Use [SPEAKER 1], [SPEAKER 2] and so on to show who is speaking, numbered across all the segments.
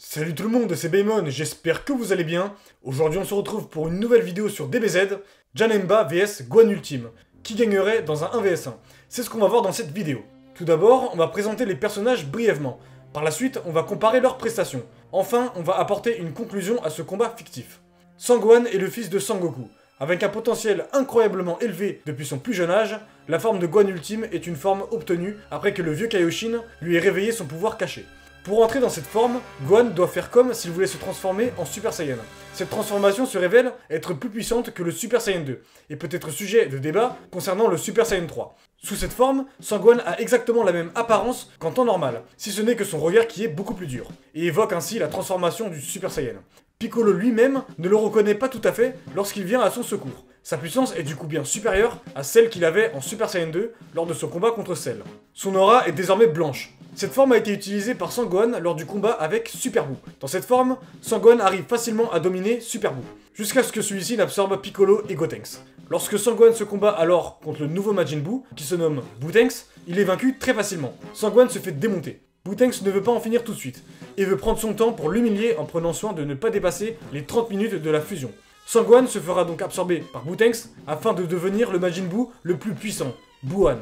[SPEAKER 1] Salut tout le monde, c'est Baemon, j'espère que vous allez bien. Aujourd'hui on se retrouve pour une nouvelle vidéo sur DBZ, Janemba vs Gohan Ultime. Qui gagnerait dans un 1vs1? C'est ce qu'on va voir dans cette vidéo. Tout d'abord, on va présenter les personnages brièvement. Par la suite, on va comparer leurs prestations. Enfin, on va apporter une conclusion à ce combat fictif. Sangohan est le fils de Sangoku. Avec un potentiel incroyablement élevé depuis son plus jeune âge, la forme de Gohan Ultime est une forme obtenue après que le vieux Kaioshin lui ait réveillé son pouvoir caché. Pour entrer dans cette forme, Gohan doit faire comme s'il voulait se transformer en Super Saiyan. Cette transformation se révèle être plus puissante que le Super Saiyan 2, et peut être sujet de débat concernant le Super Saiyan 3. Sous cette forme, Sangohan a exactement la même apparence qu'en temps normal, si ce n'est que son regard qui est beaucoup plus dur, et évoque ainsi la transformation du Super Saiyan. Piccolo lui-même ne le reconnaît pas tout à fait lorsqu'il vient à son secours. Sa puissance est du coup bien supérieure à celle qu'il avait en Super Saiyan 2 lors de son combat contre Cell. Son aura est désormais blanche. Cette forme a été utilisée par Sangohan lors du combat avec Super Buu. Dans cette forme, Sangohan arrive facilement à dominer Super Buu, jusqu'à ce que celui-ci n'absorbe Piccolo et Gotenks. Lorsque Sangohan se combat alors contre le nouveau Majin Buu, qui se nomme Boutenks, il est vaincu très facilement. Sangohan se fait démonter. Boutenks ne veut pas en finir tout de suite, et veut prendre son temps pour l'humilier en prenant soin de ne pas dépasser les 30 minutes de la fusion. Sangohan se fera donc absorber par Boutenks afin de devenir le Majin Buu le plus puissant, Buuhan.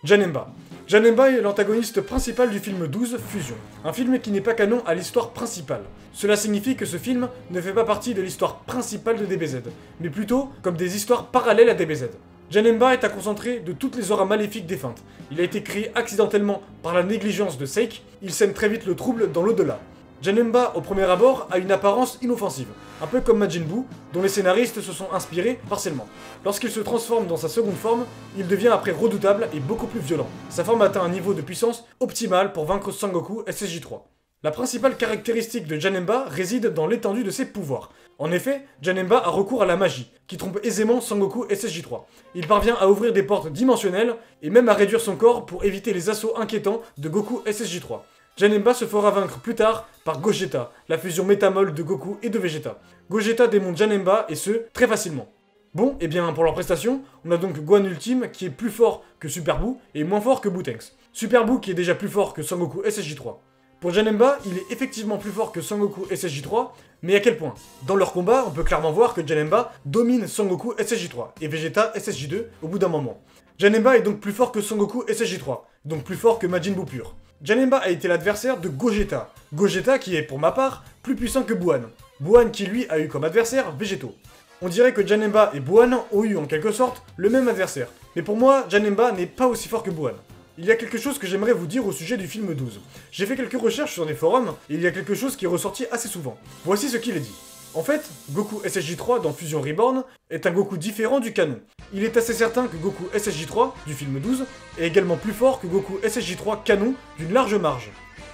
[SPEAKER 1] Janemba. Janemba est l'antagoniste principal du film 12, Fusion. Un film qui n'est pas canon à l'histoire principale. Cela signifie que ce film ne fait pas partie de l'histoire principale de DBZ, mais plutôt comme des histoires parallèles à DBZ. Janemba est à concentrer de toutes les auras maléfiques défuntes. Il a été créé accidentellement par la négligence de Seik, il sème très vite le trouble dans l'au-delà. Janemba, au premier abord, a une apparence inoffensive, un peu comme Majin Buu, dont les scénaristes se sont inspirés partiellement. Lorsqu'il se transforme dans sa seconde forme, il devient après redoutable et beaucoup plus violent. Sa forme atteint un niveau de puissance optimal pour vaincre Sangoku SSJ3. La principale caractéristique de Janemba réside dans l'étendue de ses pouvoirs. En effet, Janemba a recours à la magie, qui trompe aisément Sangoku SSJ3. Il parvient à ouvrir des portes dimensionnelles, et même à réduire son corps pour éviter les assauts inquiétants de Goku SSJ3. Janemba se fera vaincre plus tard par Gogeta, la fusion métamol de Goku et de Vegeta. Gogeta démonte Janemba, et ce, très facilement. Bon, et bien pour leur prestation, on a donc Gohan Ultime qui est plus fort que Super Buu et moins fort que Boutenks. Super Buu qui est déjà plus fort que Sangoku SSJ3. Pour Janemba, il est effectivement plus fort que Sangoku SSJ3, mais à quel point? Dans leur combat, on peut clairement voir que Janemba domine Sangoku SSJ3 et Vegeta SSJ2 au bout d'un moment. Janemba est donc plus fort que Sangoku SSJ3, donc plus fort que Majin Buu pur. Janemba a été l'adversaire de Gogeta. Gogeta qui est, pour ma part, plus puissant que Buuhan. Buuhan qui lui a eu comme adversaire Végétaux. On dirait que Janemba et Buuhan ont eu en quelque sorte le même adversaire. Mais pour moi, Janemba n'est pas aussi fort que Buuhan. Il y a quelque chose que j'aimerais vous dire au sujet du film 12. J'ai fait quelques recherches sur des forums, et il y a quelque chose qui est ressorti assez souvent. Voici ce qu'il est dit. En fait, Goku SSJ3 dans Fusion Reborn est un Goku différent du canon. Il est assez certain que Goku SSJ3 du film 12 est également plus fort que Goku SSJ3 canon d'une large marge.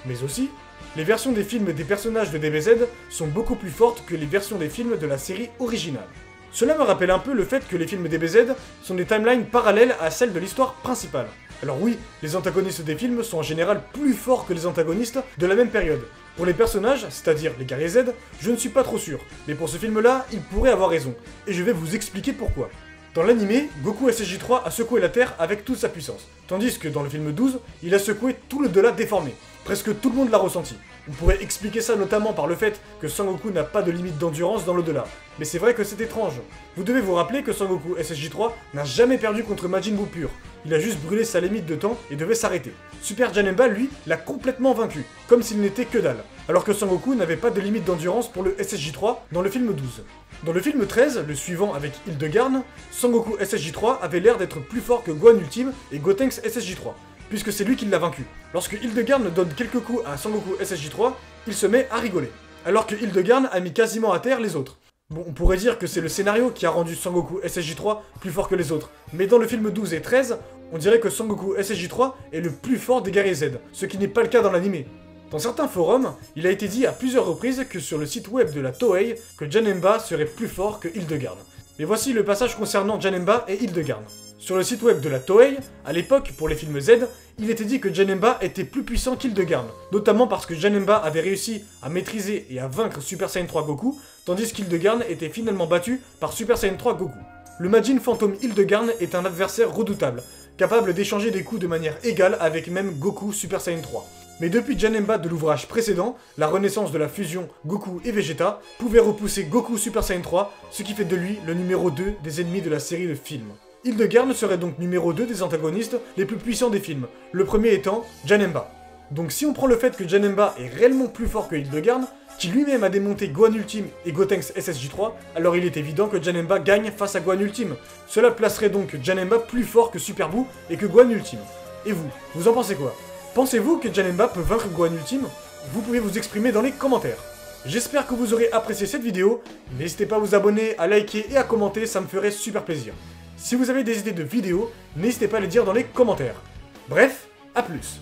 [SPEAKER 1] Mais aussi, les versions des films des personnages de DBZ sont beaucoup plus fortes que les versions des films de la série originale. Cela me rappelle un peu le fait que les films DBZ sont des timelines parallèles à celles de l'histoire principale. Alors oui, les antagonistes des films sont en général plus forts que les antagonistes de la même période. Pour les personnages, c'est-à-dire les guerriers Z, je ne suis pas trop sûr, mais pour ce film-là, il pourrait avoir raison, et je vais vous expliquer pourquoi. Dans l'animé, Goku SSJ3 a secoué la Terre avec toute sa puissance, tandis que dans le film 12, il a secoué tout le delà déformé. Presque tout le monde l'a ressenti. On pourrait expliquer ça notamment par le fait que Sangoku n'a pas de limite d'endurance dans l'au-delà. Mais c'est vrai que c'est étrange. Vous devez vous rappeler que Sangoku SSJ3 n'a jamais perdu contre Majin Buu pur. Il a juste brûlé sa limite de temps et devait s'arrêter. Super Janemba, lui, l'a complètement vaincu, comme s'il n'était que dalle. Alors que Sangoku n'avait pas de limite d'endurance pour le SSJ3 dans le film 12. Dans le film 13, le suivant avec Hildegarn, Sangoku SSJ3 avait l'air d'être plus fort que Gohan Ultime et Gotenks SSJ3. Puisque c'est lui qui l'a vaincu. Lorsque Hildegarn donne quelques coups à Sangoku SSJ3, il se met à rigoler. Alors que Hildegarn a mis quasiment à terre les autres. Bon, on pourrait dire que c'est le scénario qui a rendu Sangoku SSJ3 plus fort que les autres, mais dans le film 12 et 13, on dirait que Sangoku SSJ3 est le plus fort des guerriers Z, ce qui n'est pas le cas dans l'anime. Dans certains forums, il a été dit à plusieurs reprises que sur le site web de la Toei, que Janemba serait plus fort que Hildegarn. Mais voici le passage concernant Janemba et Hildegarn. Sur le site web de la Toei, à l'époque, pour les films Z, il était dit que Janemba était plus puissant qu'Hildegarn, notamment parce que Janemba avait réussi à maîtriser et à vaincre Super Saiyan 3 Goku, tandis qu'Hildegarn était finalement battu par Super Saiyan 3 Goku. Le Majin fantôme Hildegarn est un adversaire redoutable, capable d'échanger des coups de manière égale avec même Goku Super Saiyan 3. Mais depuis Janemba de l'ouvrage précédent, la renaissance de la fusion Goku et Vegeta pouvait repousser Goku Super Saiyan 3, ce qui fait de lui le numéro 2 des ennemis de la série de films. Hildegard serait donc numéro 2 des antagonistes les plus puissants des films, le premier étant Janemba. Donc si on prend le fait que Janemba est réellement plus fort que Hildegard, qui lui-même a démonté Gohan Ultime et Gotenks SSJ3, alors il est évident que Janemba gagne face à Gohan Ultime. Cela placerait donc Janemba plus fort que Super Buu et que Gohan Ultime. Et vous en pensez quoi? Pensez-vous que Janemba peut vaincre Gohan Ultime? Vous pouvez vous exprimer dans les commentaires. J'espère que vous aurez apprécié cette vidéo, n'hésitez pas à vous abonner, à liker et à commenter, ça me ferait super plaisir. Si vous avez des idées de vidéos, n'hésitez pas à les dire dans les commentaires. Bref, à plus.